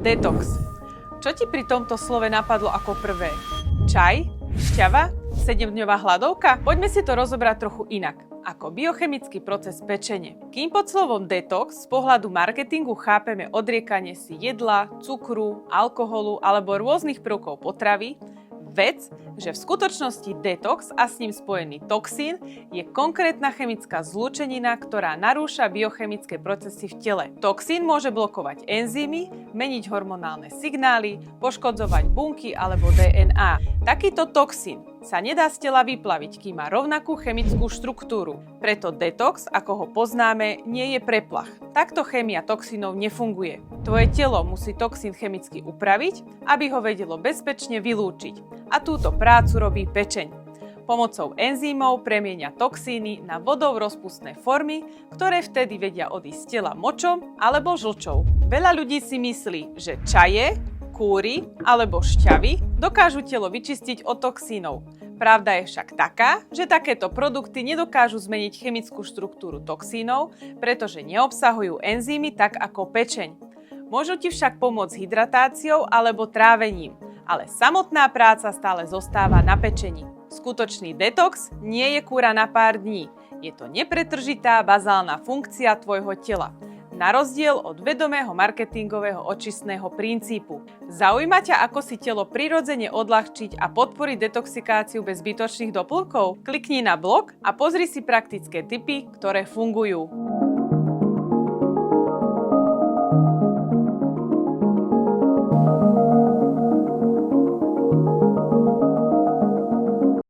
Detox. Čo ti pri tomto slove napadlo ako prvé? Čaj? Šťava? 7-dňová hladovka? Poďme si to rozobrať trochu inak. Ako biochemický proces pečenie. Kým pod slovom detox z pohľadu marketingu chápeme odriekanie si jedla, cukru, alkoholu alebo rôznych prvkov potravy, vec, že v skutočnosti detox a s ním spojený toxín je konkrétna chemická zlúčenina, ktorá narúša biochemické procesy v tele. Toxín môže blokovať enzymy, meniť hormonálne signály, poškodzovať bunky alebo DNA. Takýto toxín sa nedá z tela vyplaviť, kým má rovnakú chemickú štruktúru. Preto detox, ako ho poznáme, nie je preplach. Takto chémia toxínov nefunguje. Tvoje telo musí toxín chemicky upraviť, aby ho vedelo bezpečne vylúčiť. A túto prácu robí pečeň. Pomocou enzymov premieňa toxíny na vodou rozpustné formy, ktoré vtedy vedia odísť z tela močom alebo žlčou. Veľa ľudí si myslí, že čaje, kúry alebo šťavy dokážu telo vyčistiť od toxínov. Pravda je však taká, že takéto produkty nedokážu zmeniť chemickú štruktúru toxínov, pretože neobsahujú enzymy tak ako pečeň. Môžu ti však pomôcť hydratáciou alebo trávením, ale samotná práca stále zostáva na pečení. Skutočný detox nie je kúra na pár dní. Je to nepretržitá bazálna funkcia tvojho tela. Na rozdiel od vedomého marketingového očistného princípu. Zaujíma ťa, ako si telo prirodzene odľahčiť a podporiť detoxikáciu bez zbytočných doplnkov? Klikni na blog a pozri si praktické tipy, ktoré fungujú.